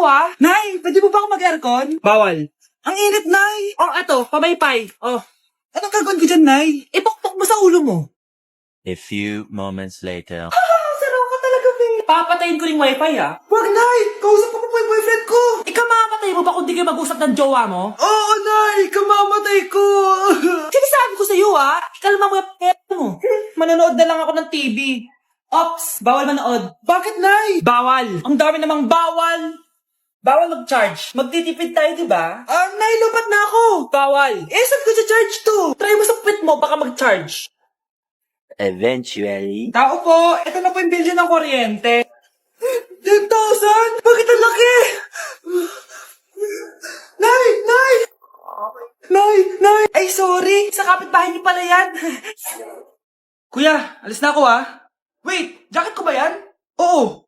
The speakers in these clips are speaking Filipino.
ako Nay, pwede mo ba ako mag-aircon? Bawal. Ang init, Nay. Oh, eto, pamaypay. Oh. Anong gagawin ko dyan, Nay? Ipokpok mo sa ulo mo. A few moments later. Saraw ka talaga, babe. Papatayin ko rin wifi, Wag, Nay. Kausap ko pa yung boyfriend ko. Ikamamatay mo ba kung di kayo mag-usap ng jowa mo? Oo, Nay. Ikamamatay ko. Sinasabi ko sa'yo, Ikalma mo yung mo. Manonood na lang ako ng TV. Ops, bawal manood. Bakit, Nay? Bawal. Ang dami namang bawal. Bawal mag-charge. Magtitipid tayo, di ba? Nay, lupat na ako. Bawal. Saan ko charge to? Try mo sa puwit mo, baka mag-charge. Eventually. Tao po, ito na po yung bill ng kuryente. 10,000? Bakit ang laki? Nay! Nay! Nay! Nay! Ay, sorry. Sa kapitbahay niyo pala yan. Kuya, alis na ako Wait, jacket ko ba yan? Oo.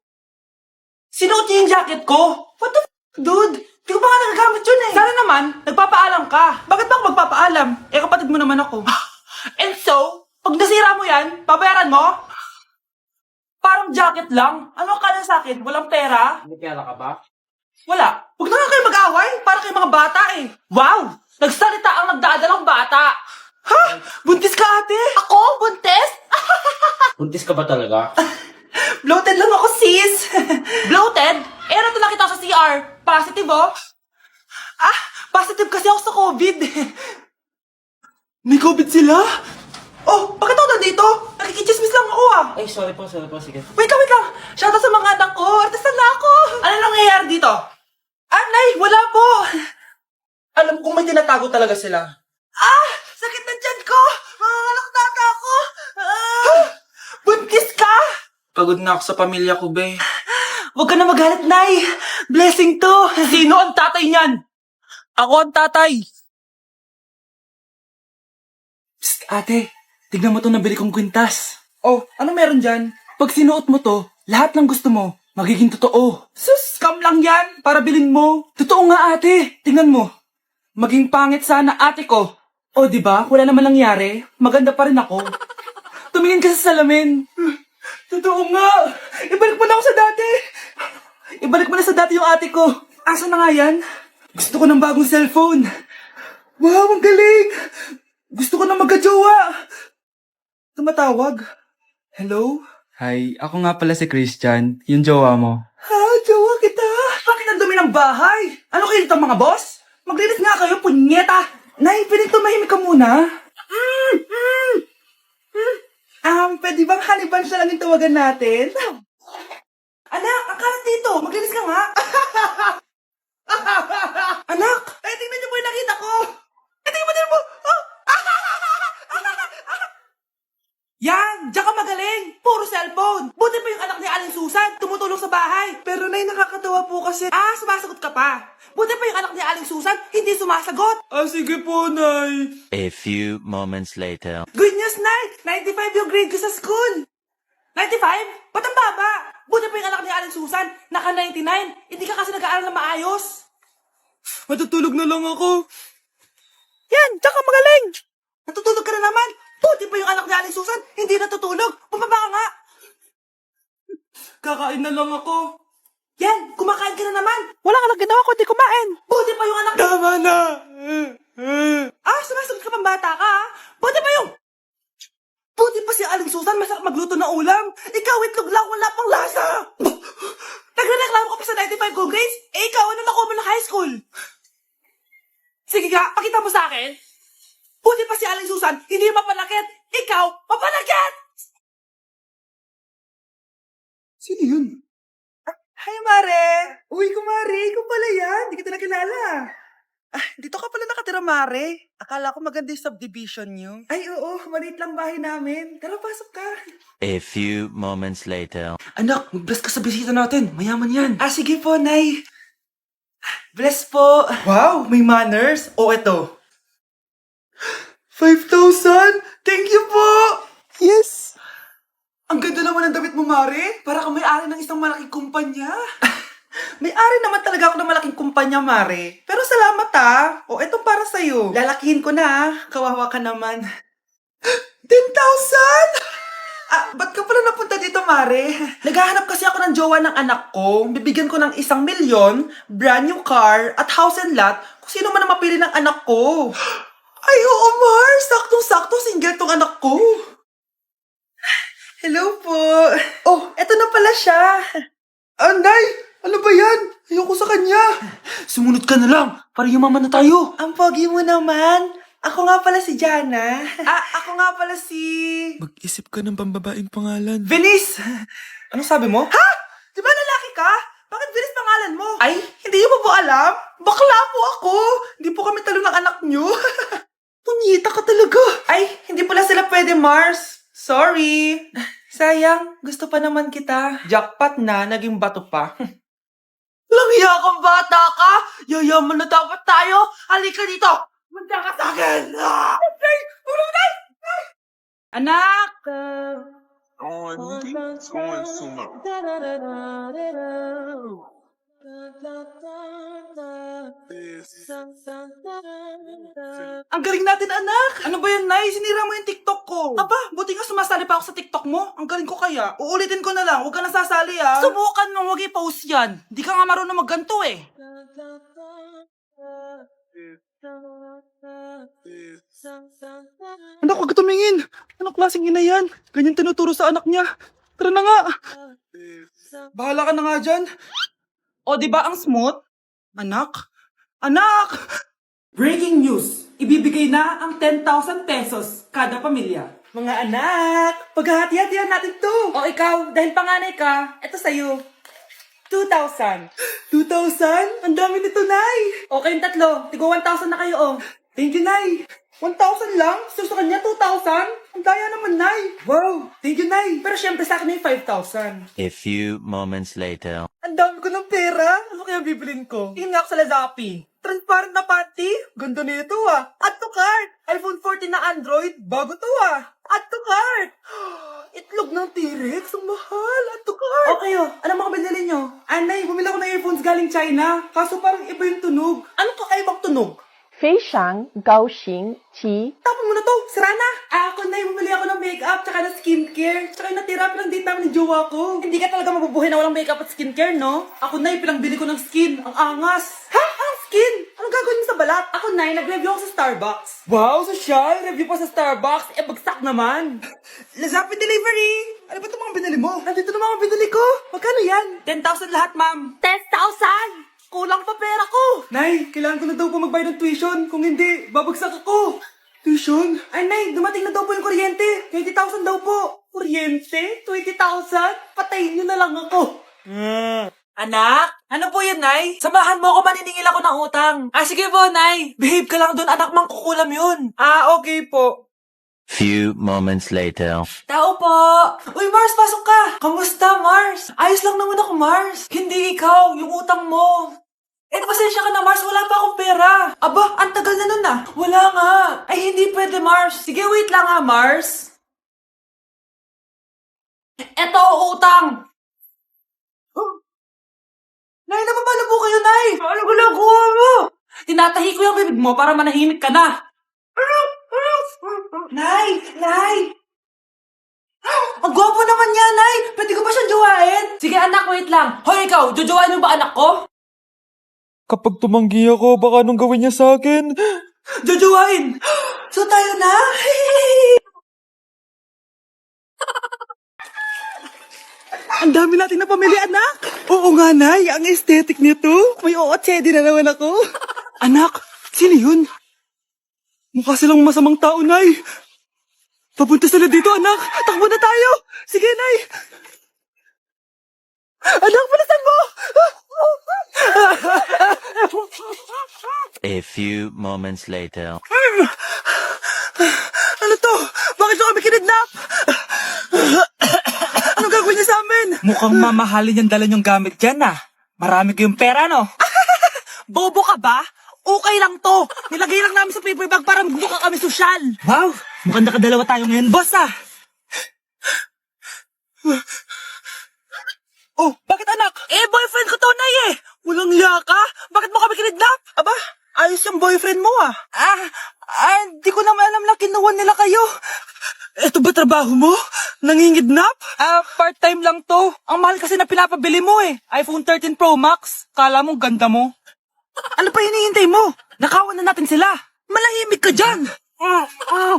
Sinuot niya yung jacket ko? What the dude? Di ko pa nga nagagamit yun Sana naman, nagpapaalam ka. Bakit ba ako magpapaalam? Kapatid mo naman ako. And so, pag nasira mo yan, babayaran mo? Parang jacket lang. Ano ka na sa akin? Walang pera? May pera ka ba? Wala. Huwag na nga kayo mag-away. Para kayo mga bata Wow! Nagsalita ang nagdadalang bata. Ha? Buntis ka, ate? Ako? Buntis? Buntis ka ba talaga? Bloated lang ako, sis. Bloated? Ano nakita ko sa CR? Positive, positive kasi ako sa COVID. May COVID sila? Oh, bakit ako nandito? Nakikichismis lang ako, Ay, sorry po, sige. Wait lang. Shoutout sa mga anak ko. Artista na ako. Ano nangyayari dito? Nay, wala po. Alam kong may tinatago talaga sila. Sakit na tiyan ko. Manganganak na ata ako. Buntis ka? Pagod na ako sa pamilya ko, be. Huwag ka na magalit, Nay. Blessing to. Sino ang tatay niyan? Ako ang tatay. Psst, ate. Tignan mo to nabili kong kwintas. Oh, ano meron dyan? Pag sinuot mo to, lahat ng gusto mo, magiging totoo. Sus, scam lang yan. Para bilhin mo. Totoo nga, ate. Tingnan mo. Maging pangit sana ate ko. O, di ba? Wala naman nangyari. Maganda pa rin ako. Tumingin ka sa salamin. Totoo nga. Ibalik mo na ako sa dati. Ibalik mo na sa dati yung ate ko. Asa na nga yan? Gusto ko ng bagong cellphone. Wow, ang galing. Gusto ko na magka-jowa. Tumatawag. Hello? Hi, ako nga pala si Christian, yung jowa mo. Jowa kita. Bakit ang dumi ng bahay? Ano kayo dito mga boss? Maglinis nga kayo, punyeta. Nay, piling tumahimik ka muna. Pwede bang honey bunch na lang yung tawagan natin? Anak, ang kalat dito. Maglinis ka nga. Anak, tingnan niyo po yung nakita ko. Tingnan mo. Yan! Diyan ka magaling! Puro cellphone! Buti pa yung anak ni Aling Susan, tumutulong sa bahay. Pero nay, nakakatawa po kasi. Sumasagot ka pa. Buti pa yung anak ni Aling Susan, hindi sumasagot. Sige po, nay. A few moments later. Good news, nay! 95 yung grade ko sa school. 95? Ba't ang baba? Buti pa yung anak ni Aling Susan, naka 99. Hindi ka kasi nag-aaral na maayos. Matutulog na lang ako. Yan! Diyan ka magaling! Natutulog ka na naman! Buti pa yung anak ni Aling Susan, hindi natutulog. Bumaba ka nga. Kakain na lang ako. Yan, kumakain ka na naman. Wala ka lang ginawa kundi kumain. Buti pa yung anak... Tama na. Sumasagot ka pang bata ka, Buti pa yung... Buti pa si Aling Susan, masarap magluto ng ulam. Ikaw, itlog lang, wala pang lasa. Nagrereklamo ka pa sa 95 gold grades? Ikaw, ano nakuha mo ng high school? Sige ka, pakita mo sa akin. Buti pa si Aling Susan, hindi mapanakit. Ikaw, mapanakit! Sino yun? Hi, Mare! Uy, kumare, ikaw pala yan. Hindi kita nakilala. Dito ka pala nakatira, Mare. Akala ko maganda yung subdivision niyo. Ay, oo. Maliit lang bahay namin. Tara, pasok ka. A few moments later. Anak, mag-bless ka sa bisita natin. Mayaman yan. Sige po, Nay. Bless po. Wow, may manners. Eto. 5,000? Thank you po! Yes! Ang ganda naman ng damit mo, Mare. Para kang may-ari ng isang malaking kumpanya. May-ari naman talaga ako ng malaking kumpanya, Mare. Pero salamat etong para sa'yo. Lalakihin ko na Kawawa ka naman. 10,000? Ba't ka pala napunta dito, Mare? Naghahanap kasi ako ng jowa ng anak ko. Bibigyan ko ng 1,000,000, brand new car, at house and lot kung sino man ang mapili ng anak ko. Ay, oo, Mar! Saktong-sakto, single tong anak ko. Hello po. Oh, eto na pala siya. Anday! Ano ba yan? Ayoko sa kanya. Sumunod ka na lang, para yumaman na tayo. Ang pogi mo naman. Ako nga pala si Jana. Ako nga pala si... Mag-isip ka ng pambabaing pangalan. Venice! Anong sabi mo? Ha? Di ba lalaki ka? Bakit Venice pangalan mo? Ay, hindi mo po alam? Bakla po ako. Hindi po kami talo ng anak nyo. Punyita ka talaga. Ay, hindi pala sila pwede, Mars. Sorry. Sayang, gusto pa naman kita. Jackpot na, naging bato pa. Langya kang bata ka! Yayaman na dapat tayo! Halika dito! Manda ka sa akin! Nay! Tulong, Nay! Anak! Ang galing natin, anak! Ano ba yan, Nay? Sinira mo yung TikTok ko. Aba, buti nga sumasali pa ako sa TikTok mo. Ang galing ko kaya. Uulitin ko na lang. Huwag ka nasasali, ah. Subukan mo, huwag i-post yan. Di ka nga marunong magganto, eh. Anak, huwag tumingin. Anong klaseng ina yan? Ganyan tinuturo sa anak niya. Tara na nga. Bahala ka na nga dyan. O, di ba ang smooth? Anak? Anak! Breaking news! Ibibigay na ang 10,000 pesos kada pamilya. Mga anak, paghahati-hatihan natin to. O ikaw, dahil panganay ka, eto sa'yo. 2,000. 2,000? Ang dami nito, Nay. O kayong tatlo, tigo 1,000 na kayo, oh. Thank you, Nay. 1,000 lang? So sa kanya, 2,000? Ang daya naman, Nay. Wow, thank you, Nay. Pero syempre sa akin yung 5,000. A few moments later. Ang dami ko ng pera. Ano kaya bibilin ko? Tingin nga ako sa Lazapi. Transparent na panty. Ganda nito ah. Add to cart. iPhone 14 na Android. Bago to ah. Add to cart. Itlog ng T-Rex. Ang mahal. Add to cart. Okay oh. Ano mga binili nyo? Anay, bumili ako ng earphones galing China. Kaso parang iba yung tunog. Anong kakaibang tunog? 非常高兴其 Tapon mo na to, sira na! Ako na bumili ako ng makeup, tsaka ng skincare, tsaka yung natira pinang-date namin ng jowa ko. Hindi ka talaga mabubuhay na walang makeup at skincare, no? Ako na pinang-bili ko ng skin, ang angas. Ha? Ang skin? Anong gagawin mo sa balat? Ako na nag-review ako sa Starbucks. Wow, social! Review pa sa Starbucks, bagsak naman. Lazapi delivery! Ano ba itong mga binili mo? Nandito na mga binili ko. Magkano yan? 10,000 lahat, ma'am. 10,000! Kulang pa pera ko! Nay, kailangan ko na daw po magbayad ng tuition. Kung hindi, babagsak ako. Tuition? Ay, Nay, dumating na daw po yung kuryente. 20,000 daw po. Kuryente? 20,000? Patayin niyo na lang ako. Anak? Ano po yan, Nay? Samahan mo ako, maniningil ako ng utang. Sige po, Nay. Behave ka lang doon, anak, mangkukulam yun. Okay po. Few moments later. Tao po! Uy, Mars, pasok ka! Kamusta, Mars? Ayos lang naman ako, Mars. Hindi ikaw, yung utang mo. Pasensya ka na, Mars. Wala pa akong pera. Aba, ang tagal na nun ah. Wala nga. Ay, hindi pwede, Mars. Sige, wait lang ha, Mars. Eto, utang. Nay, napapalo po kayo, Nay. Ano ginagawa mo? Tinatahi ko yung bibig mo para manahimik ka na. Nay! Nay! Ang gwapo naman niya, Nay! Pwede ko ba siyang jowain? Sige, anak, wait lang. Hoy, ikaw, jojowain mo ba anak ko? Kapag tumanggi ako, baka anong gawin niya sa akin? Jojowain! So tayo na? Ang dami natin na pamili, anak! Oo nga, Nay. Ang aesthetic nito. May ootsedi na naman ako. Anak, sino yun? Mukha silang masamang tao, Nay. Papunta sila dito, anak. Takbo na tayo. Sige, Nay. Anak, palasan mo! A few moments later. Ano to? Bakit nyo kami kinidnap? Anong gagawin niya sa amin? Mukhang mamahalin yung dala niyong gamit dyan ah. Marami kayong pera, no? Bobo ka ba? Okay lang to. Nilagay lang namin sa paper bag para magmukha kami sosyal. Wow! Mukhang nakadalawa tayo ngayon, boss ah! Oh, bakit anak? Boyfriend ko to, Nay eh. Walang liya ka? Bakit mo kami kinidnap? Aba, ayos yung boyfriend mo ah. Di ko naman alam na kinuha nila kayo. Eto ba trabaho mo? Nangingidnap? Part-time lang to. Ang mahal kasi na pinapabili mo eh. iPhone 13 Pro Max. Kala mo ganda mo. Ano pa hinihintay mo? Nakawan na natin sila. Malahimik ka dyan.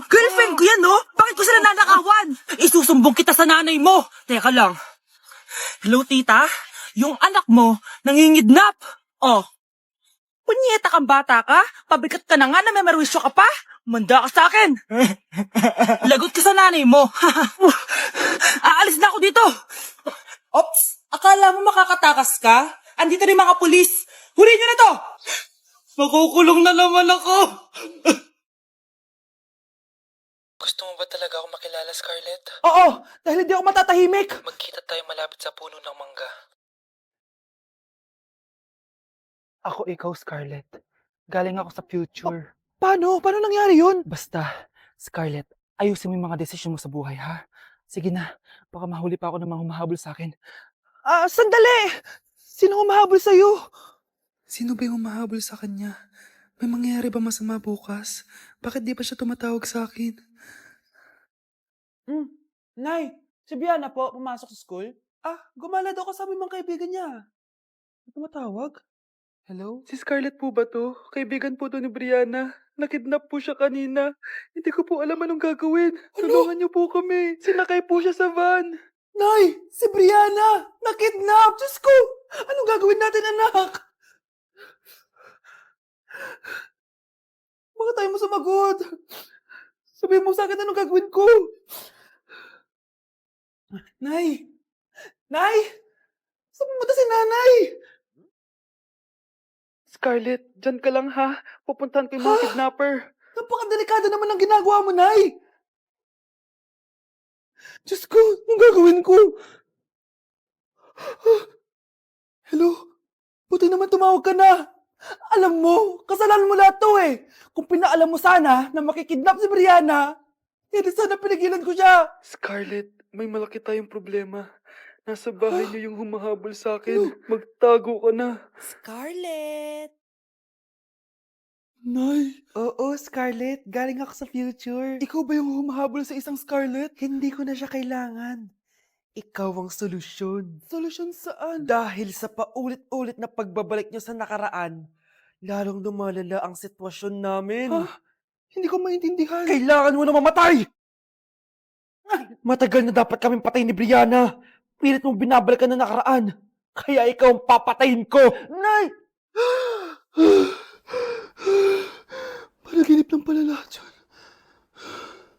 Girlfriend ko yan, no? Bakit ko sila nanakawan? Isusumbong kita sa nanay mo. Teka lang. Hello, tita? Yung anak mo, nangingidnap. Oh. Punyeta kang bata ka? Pabigat ka na nga na may marwisyo ka pa? Manda ka sa akin. Lagot ka sa nanay mo. Aalis na ako dito. Ops, akala mo makakatakas ka? Andito rin mga pulis. Huli nyo na to. Makukulong na naman ako. Gusto mo ba talaga ako makilala, Scarlett? Oo, dahil hindi ako matatahimik. Magkita tayo malapit sa puno ng mangga. Ako ikaw, Scarlett. Galing ako sa future. Paano? Paano nangyari yun? Basta, Scarlett, ayusin mo yung mga desisyon mo sa buhay, ha? Sige na, baka mahuli pa ako ng mga humahabol sa akin. Sandali! Sino humahabol sa'yo? Sino ba yung humahabol sa kanya? May mangyayari ba masama bukas? Bakit di pa siya tumatawag sa akin? Nay, si Biana po, pumasok sa school. Gumala daw kasama yung mga kaibigan niya. Tumatawag? Hello? Si Scarlett po ba to? Kaibigan po to ni Brianna. Nakidnap po siya kanina. Hindi ko po alam anong gagawin. Tulungan niyo po kami. Sinakay po siya sa van. Nay, si Brianna! Nakidnap! Diyos ko! Anong gagawin natin, anak? Bakit tayo mo sumagot? Sabihin mo sa akin anong gagawin ko. Nay! Nay! Saan pumunta si nanay? Scarlett, dyan ka lang ha. Pupuntahan ko yung mga kidnapper. Napakadelikado naman ang ginagawa mo, Nay! Diyos ko, anong gagawin ko? Hello? Buti naman tumawag ka na. Alam mo, kasalanan mo lahat to eh. Kung pinaalam mo sana na makikidnap si Brianna, hindi sana pinigilan ko siya. Scarlett, may malaki tayong problema. Nasa bahay niyo yung humahabol sa akin. Magtago ka na. Scarlett. Nay. Oo, Scarlett. Galing ako sa future. Ikaw ba yung humahabol sa isang Scarlett? Hindi ko na siya kailangan. Ikaw ang solusyon. Solusyon saan? Dahil sa paulit-ulit na pagbabalik niyo sa nakaraan, lalong lumalala ang sitwasyon namin. Hindi ko maintindihan. Kailangan mo na mamatay! Matagal na dapat kaming patay ni Brianna. Pilit mong binabalikan na nakaraan. Kaya ikaw ang papatayin ko. Nay! Panaginip lang pala lahat yun.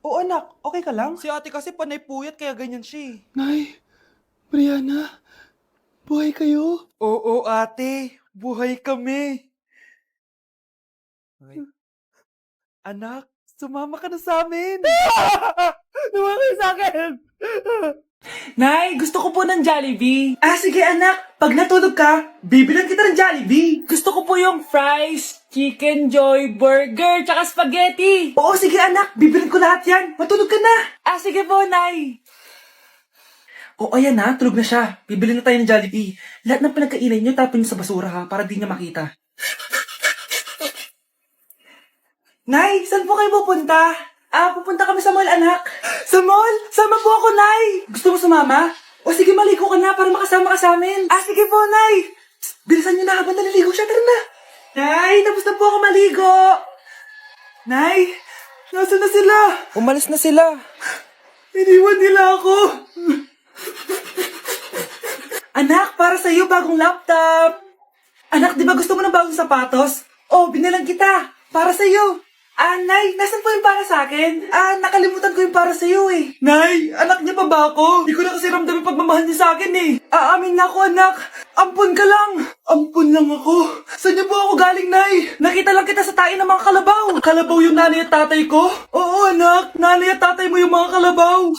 Oo anak, okay ka lang? Si ate kasi panay puyat kaya ganyan siya eh. Nay, Brianna, buhay kayo? Oo ate, buhay kami. Anak, sumama ka na sa amin. Sumama ka sa akin. Nay, gusto ko po ng Jollibee. Sige anak, pag natulog ka, bibilan kita ng Jollibee. Gusto ko po yung fries, chicken joy, burger, tsaka spaghetti. Oo, sige anak, bibilan ko lahat yan. Matulog ka na. Sige po, Nay. Oo, ayan na, tulog na siya. Bibilin na tayo ng Jollibee. Lahat ng pinagkainan niyo, tapon niyo sa basura ha, para di niya makita. Nay, saan po kayo pupunta? Pupunta kami sa mall, anak. Sa mall? Sama po ako, Nay. Gusto mo sumama? O sige, maligo ka na para makasama ka sa amin. Sige po, Nay. Bilisan niyo na habang naliligo siya. Tara na. Nay, tapos na po ako maligo. Nay, nasaan na sila? Umalis na sila. Iniwan nila ako. Anak, para sa'yo bagong laptop. Anak, di ba gusto mo ng bagong sapatos? Binilang kita. Para sa'yo. Nay, nasan po yung para sa akin? Nakalimutan ko yung para sa'yo eh. Nay, anak niya pa ba ako? Di ko na kasi ramdam yung pagmamahal niya sa akin eh. Aamin na ako, anak. Ampun ka lang. Ampun lang ako. Saan niyo po ako galing, Nay? Nakita lang kita sa tayo ng mga kalabaw. Kalabaw yung nanay at tatay ko? Oo, anak. Nanay at tatay mo yung mga kalabaw.